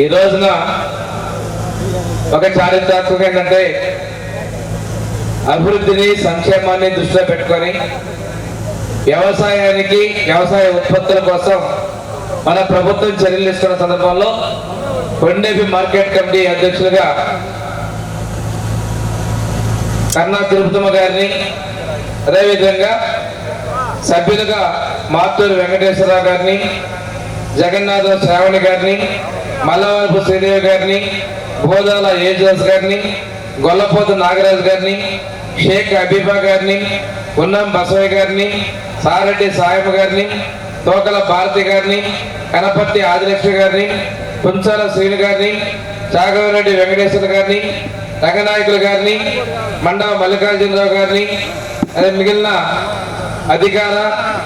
ఈ రోజున ఒక చారిత్రాత్మక ఏంటంటే అభివృద్ధిని సంక్షేమాన్ని దృష్టిలో పెట్టుకొని వ్యవసాయ ఉత్పత్తుల కోసం మన ప్రభుత్వం చర్యలు ఇస్తున్న సందర్భంలో కొండేపి మార్కెట్ కమిటీ అధ్యక్షులుగా కన్నా తిరుపతమ్మ గారిని, అదేవిధంగా సభ్యులుగా మాతూరు వెంకటేశ్వరరావు గారిని, జగన్నాథ శ్రావణి గారిని, మల్లవరపు శ్రీదేవి గారిని, బోదాల ఏజోస్ గారిని, గొల్లపోతు నాగరాజు గారిని, షేక్ అబీబా గారిని, ఉన్నం బసవయ్య గారిని, సారెడ్డి సాయమ్మ గారిని, తోకల భారతి గారిని, కనపర్తి ఆదిలక్ష్మి గారిని, కుంచాల శ్రీని గారిని, చాగవరెడ్డి వెంకటేశ్వర గారిని, రంగనాయకులు గారిని, మండవ మల్లికార్జునరావు గారిని, అదే మిగిలిన అధికార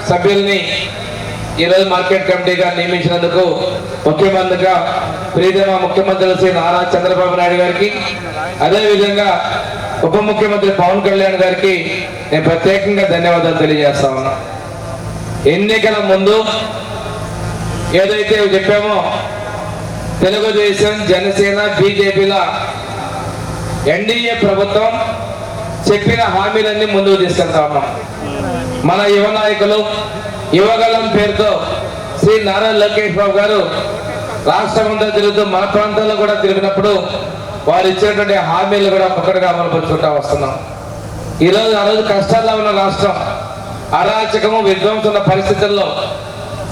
సభ్యుల్ని ఈరోజు మార్కెట్ కమిటీగా నియమించినందుకు ముఖ్యమంత్రిగా ప్రీతమ ముఖ్యమంత్రి శ్రీ నారా చంద్రబాబు నాయుడు గారికి, అదేవిధంగా ఉప ముఖ్యమంత్రి పవన్ కళ్యాణ్ గారికి నేను ప్రత్యేకంగా ధన్యవాదాలు తెలియజేస్తా ఉన్నా. ఎన్నికల ముందు ఏదైతే చెప్పామో తెలుగుదేశం, జనసేన, బీజేపీల ఎన్డీఏ ప్రభుత్వం చెప్పిన హామీలన్నీ ముందుకు తీసుకెళ్తా ఉన్నాం. మన యువ నాయకులు యువగలం పేరుతో శ్రీ నారా లోకేష్ బాబు గారు రాష్ట్రమంతా తిరుగుతూ మన ప్రాంతాల్లో కూడా తిరిగినప్పుడు వారు ఇచ్చినటువంటి హామీలు కూడా ఒక్కటిగా అమలుపరుచుకుంటా వస్తున్నాం. ఆ రోజు కష్టాల్లో ఉన్న రాష్ట్రం, అరాచకము విధ్వంసం ఉన్న పరిస్థితుల్లో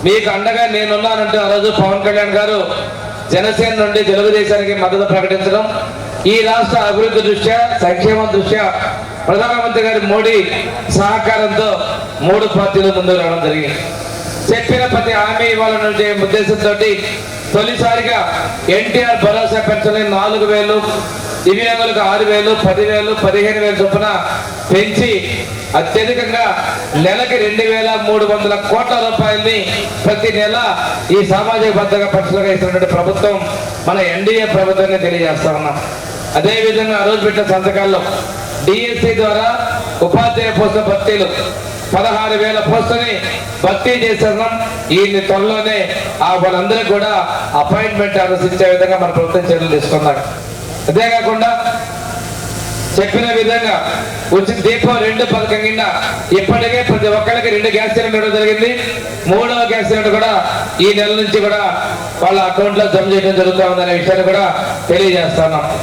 మీకు అండగా నేనున్నానంటూ ఆ రోజు పవన్ కళ్యాణ్ గారు జనసేన నుండి తెలుగుదేశానికి మద్దతు ప్రకటించడం, ఈ రాష్ట్ర అభివృద్ధి దృష్ట్యా, సంక్షేమం దృష్ట్యా ప్రధానమంత్రి గారి మోడీ సహకారంతో 3 పార్టీలు ముందుకు రావడం జరిగింది. చెప్పిన ప్రతి హామీ ఇవ్వాలనే ఉద్దేశంతో తొలిసారిగా ఎన్టీఆర్ భరోసా పెన్షన్ 4,000, దివ్యాంగులకు 6,000, 10,000, 15,000 చొప్పున పెంచి అత్యధికంగా నెలకి 2,300 కోట్ల రూపాయలని ప్రతి నెల ఈ సామాజిక భద్రత పెన్షన్గా ఇస్తున్నటువంటి ప్రభుత్వం మన ఎన్డీఏ ప్రభుత్వాన్ని తెలియజేస్తా ఉన్నాం. అదేవిధంగా ఆ రోజు పెట్టిన సంతకాల్లో డిఎస్సి ద్వారా ఉపాధ్యాయ పోస్టుల భర్తీలు 16,000 పోస్టుని భర్తీ చేస్తున్నాం. ఈ త్వరలోనే వాళ్ళందరికీ కూడా అపాయింట్మెంట్ ఆలోచించే విధంగా మన ప్రభుత్వం చర్యలు తీసుకున్నాం. అంతేకాకుండా చెప్పిన విధంగా ఉచిత దీపం 2 పథకం కింద ఇప్పటికే ప్రతి ఒక్కరికి 2 గ్యాస్ సిలిండర్ జరిగింది. 3వ గ్యాస్ సిలిండర్ కూడా ఈ నెల నుంచి కూడా వాళ్ళ అకౌంట్ లో జమ చేయడం జరుగుతూ ఉందనే విషయాన్ని కూడా తెలియజేస్తున్నాం.